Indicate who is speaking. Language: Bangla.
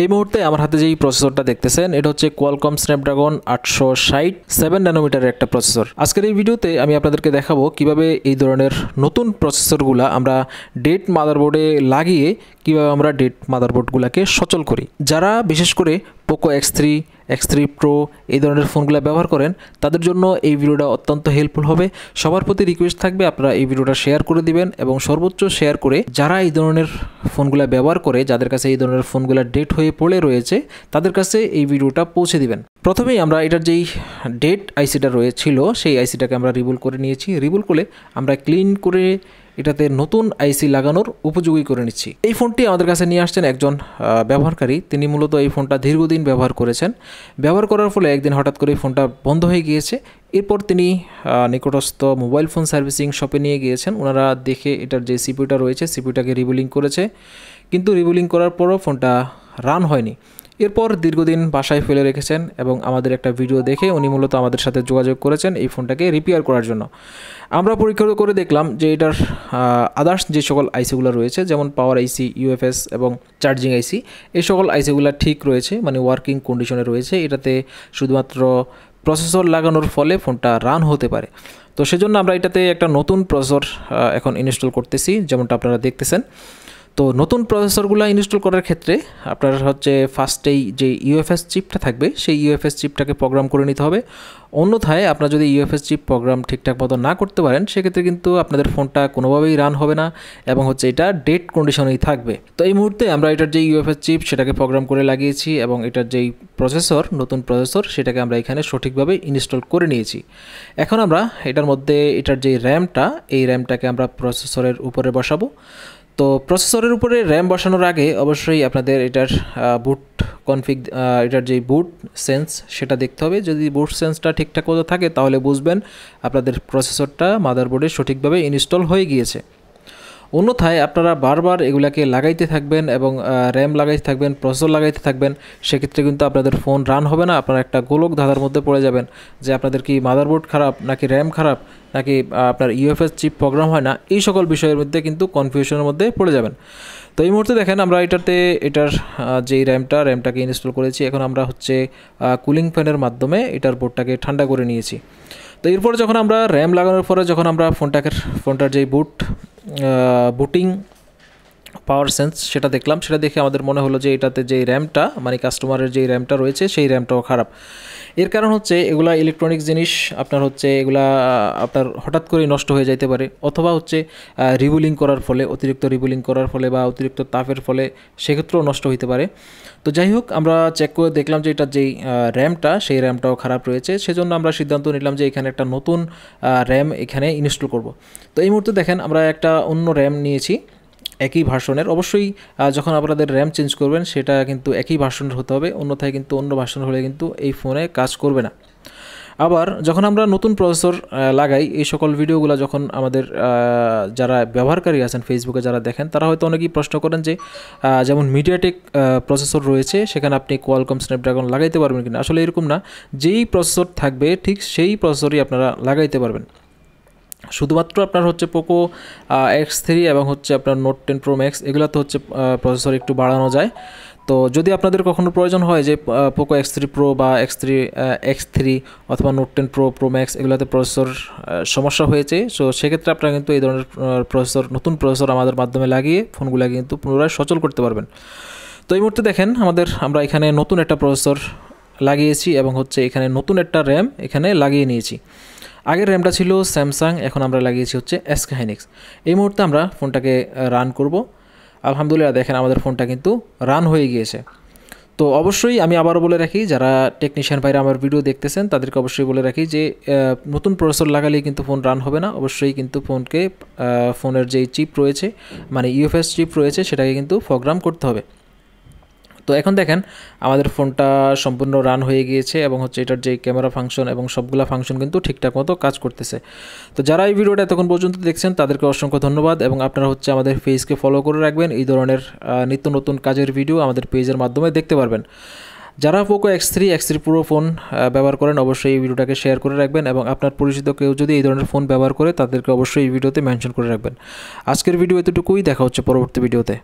Speaker 1: এই মুহূর্তে আমার হাতে যেই প্রসেসরটা দেখতেছেন এটা হচ্ছে কোয়ালকম স্ন্যাপড্রাগন 860 7 ন্যানোমিটারের একটা প্রসেসর। আজকের এই ভিডিওতে আমি আপনাদেরকে দেখাবো কিভাবে এই ধরনের নতুন প্রসেসরগুলা আমরা ডেড মাদারবোর্ডে লাগিয়ে কিভাবে আমরা ডেড মাদারবোর্ডগুলোকে সচল করি। যারা বিশেষ করে পোকো X3 Pro এই ধরনের ফোনগুলো ব্যবহার করেন তাদের জন্য এই ভিডিওটা অত্যন্ত হেল্পফুল হবে। সবার প্রতি রিকোয়েস্ট থাকবে আপনারা এই ভিডিওটা শেয়ার করে দিবেন এবং সর্বোচ্চ শেয়ার করে যারা এই ধরনের ফোনগুলো ব্যবহার করে, যাদের কাছে এই ধরনের ফোনগুলো ডেড হয়ে পড়ে রয়েছে তাদের কাছে এই ভিডিওটা পৌঁছে দিবেন। প্রথমেই আমরা এটার যেই ডেড আইসিটা রয়েছিল সেই আইসিটাকে আমরা রিবুল করে নিয়েছি। রিবুল করে আমরা ক্লিন করে এটাতে নতুন আইসি লাগানোর উপযোগী করে নিচ্ছি। এই ফোনটি আমাদের কাছে নিয়ে আসছেন একজন ব্যবহারকারী। তিনি মূলত এই ফোনটা দীর্ঘদিন ব্যবহার করেছেন। ব্যবহার করার ফলে একদিন হঠাৎ করে ফোনটা বন্ধ হয়ে গিয়েছে। এরপর তিনি নিকটস্থ মোবাইল ফোন সার্ভিসিং শপে নিয়ে গিয়েছেন। ওনারা দেখে এটার যে সিপিইউটা রয়েছে সিপিইউটাকে রিবুলিং করেছে, কিন্তু রিবুলিং করার পরও ফোনটা রান হয়নি। এরপর দীর্ঘদিন বাসায় ফেলে রেখেছেন এবং আমাদের একটা ভিডিও দেখে উনি মূলত আমাদের সাথে যোগাযোগ করেছেন এই ফোনটাকে রিপেয়ার করার জন্য। আমরা পরীক্ষা করে দেখলাম যে এটার আদার্স যে সকল আইসিগুলো রয়েছে, যেমন পাওয়ার আইসি, ইউএফএস এবং চার্জিং আইসি, এই সকল আইসিগুলো ঠিক রয়েছে, মানে ওয়ার্কিং কন্ডিশনে রয়েছে। এটাতে শুধুমাত্র প্রসেসর লাগানোর ফলে ফোনটা রান হতে পারে। তো সেজন্য আমরা এটাতে একটা নতুন প্রসেসর এখন ইনস্টল করতেছি, যেমনটা আপনারা দেখতেছেন। তো নতুন প্রসেসরগুলো ইনস্টল করার ক্ষেত্রে আপনার হচ্ছে ফার্স্টেই যে ইউএফএস চিপটা থাকবে সেই ইউএফএস চিপটাকে প্রোগ্রাম করে নিতে হবে। অন্যথায় আপনারা যদি ইউএফএস চিপ প্রোগ্রাম ঠিকঠাক মতো না করতে পারেন সেক্ষেত্রে কিন্তু আপনাদের ফোনটা কোনোভাবেই রান হবে না এবং হচ্ছে এটা ডেড কন্ডিশনেই থাকবে। তো এই মুহূর্তে আমরা এটার যে ইউএফএস চিপ সেটাকে প্রোগ্রাম করে লাগিয়েছি এবং এটার যেই প্রসেসর, নতুন প্রসেসর, সেটাকে আমরা এখানে সঠিকভাবে ইনস্টল করে নিয়েছি। এখন আমরা এটার মধ্যে এটার যে র্যামটা, এই র্যামটাকে আমরা প্রসেসরের উপরে বসাবো। তো প্রসেসরের উপরে র্যাম বসানোর আগে অবশ্যই আপনাদের এটার বুট কনফিগ, এটার যে বুট সেন্স সেটা দেখতে হবে। যদি বুট সেন্সটা ঠিকঠাক মতো থাকে তাহলে বুঝবেন আপনাদের প্রসেসরটা মাদারবোর্ডে সঠিকভাবে ইনস্টল হয়ে গিয়েছে। অন্যথায় আপনারা বারবার এগুলাকে লাগাইতে থাকবেন এবং র্যাম লাগাইতে থাকবেন, প্রসেসর লাগাইতে থাকবেন, সেক্ষেত্রে কিন্তু আপনাদের ফোন রান হবে না। আপনারা একটা গোলক ধাঁধার মধ্যে পড়ে যাবেন যে আপনাদের কি মাদারবোর্ড খারাপ, নাকি র্যাম খারাপ, নাকি আপনার ইউএফএস চিপ প্রোগ্রাম হয় না, এই সকল বিষয়ের মধ্যে কিন্তু কনফিউশনের মধ্যে পড়ে যাবেন। তো এই মুহূর্তে দেখেন আমরা এটার যেই র্যামটাকে ইনস্টল করেছি। এখন আমরা হচ্ছে কুলিং ফ্যানের মাধ্যমে এটার বোর্ডটাকে ঠান্ডা করে নিয়েছি। তো এরপরে যখন আমরা র্যাম লাগানোর পরে যখন আমরা ফোনটার যেই বুটিং পাওয়ার সেন্স সেটা দেখলাম, সেটা দেখে আমাদের মনে হলো যে এটাতে যেই র্যামটা, মানে কাস্টমারের যেই র্যামটা রয়েছে সেই র্যামটাও খারাপ। এর কারণ হচ্ছে এগুলা ইলেকট্রনিক্স জিনিস, আপনার হচ্ছে এগুলা আপনার হঠাৎ করেই নষ্ট হয়ে যাইতে পারে, অথবা হচ্ছে রিবুলিং করার ফলে, অতিরিক্ত রিবুলিং করার ফলে বা অতিরিক্ত তাপের ফলে সেক্ষেত্রেও নষ্ট হইতে পারে। তো যাই হোক, আমরা চেক করে দেখলাম যে এটার যেই র্যামটা সেই র্যামটাও খারাপ রয়েছে। সেজন্য আমরা সিদ্ধান্ত নিলাম যে এখানে একটা নতুন র্যাম এখানে ইনস্টল করব। তো এই মুহূর্তে দেখেন আমরা একটা অন্য র্যাম নিয়েছি একই ভার্সনের। অবশ্যই যখন আপনাদের র্যাম চেঞ্জ করবেন সেটা কিন্তু একই ভার্সনের হতে হবে, অন্যথায় কিন্তু অন্য ভার্সন হলে কিন্তু এই ফোনে কাজ করবে না। আবার যখন আমরা নতুন প্রসেসর লাগাই, এই সকল ভিডিওগুলো যখন আমাদের যারা ব্যবহারকারী আছেন ফেসবুকে যারা দেখেন তারা হয়তো অনেকেই প্রশ্ন করেন যে যেমন মিডিয়াটেক প্রসেসর রয়েছে সেখানে আপনি কোয়ালকম স্ন্যাপড্রাগন লাগাইতে পারবেন কিনা। আসলে এরকম না, যেই প্রসেসর থাকবে ঠিক সেই প্রসেসরই আপনারা লাগাইতে পারবেন। শুধুমাত্র আপনার হচ্ছে পোকো X3 এবং হচ্ছে আপনার নোট 10 Pro Max এগুলোতে হচ্ছে প্রসেসর একটু বাড়ানো যায়। তো যদি আপনাদের কখনো প্রয়োজন হয় যে পোকো X3 Pro বা X3 অথবা নোট 10 Pro Max এগুলোতে প্রসেসর সমস্যা হয়েছে, সো সেক্ষেত্রে আপনারা কিন্তু এই ধরনের নতুন প্রসেসর আমাদের মাধ্যমে লাগিয়ে ফোনগুলো কিন্তু পুনরায় সচল করতে পারবেন। তো এই মুহূর্তে দেখেন আমরা এখানে নতুন একটা প্রসেসর লাগিয়েছি এবং হচ্ছে এখানে নতুন একটা র্যাম এখানে লাগিয়ে নিয়েছি। আগের র্যামটা ছিল স্যামসাং, এখন আমরা লাগিয়েছি হচ্ছে SK Hynix। এই মুহূর্তে আমরা ফোনটাকে রান করব। আলহামদুলিল্লাহ দেখেন আমাদের ফোনটা কিন্তু রান হয়ে গিয়েছে। তো অবশ্যই আমি আবারও বলে রাখি, যারা টেকনিশিয়ান ভাইরা আমার ভিডিও দেখতেছেন তাদেরকে অবশ্যই বলে রাখি যে নতুন প্রসেসর লাগালেই কিন্তু ফোন রান হবে না। অবশ্যই কিন্তু ফোনের যেই চিপ রয়েছে, মানে ইউএফএস চিপ রয়েছে, সেটাকে কিন্তু প্রোগ্রাম করতে হবে। তো এখন দেখেন আমাদের ফোনটা সম্পূর্ণ রান হয়ে গিয়েছে এবং হচ্ছে এটার যে ক্যামেরা ফাংশন এবং সবগুলা ফাংশন কিন্তু ঠিকঠাক মতো কাজ করতেছে। তো যারা এই ভিডিওটা এতক্ষণ পর্যন্ত দেখছেন তাদেরকে অসংখ্য ধন্যবাদ এবং আপনারা হচ্ছে আমাদের পেজকে ফলো করে রাখবেন। এই ধরনের নিত্য নতুন কাজের ভিডিও আমাদের পেজের মাধ্যমে দেখতে পারবেন। যারা পোকো X3 Pro ফোন ব্যবহার করেন অবশ্যই এই ভিডিওটাকে শেয়ার করে রাখবেন এবং আপনার পরিচিত কেউ যদি এই ধরনের ফোন ব্যবহার করে তাদেরকে অবশ্যই এই ভিডিওতে মেনশন করে রাখবেন। আজকের ভিডিও এতটুকুই, দেখা হচ্ছে পরবর্তী ভিডিওতে।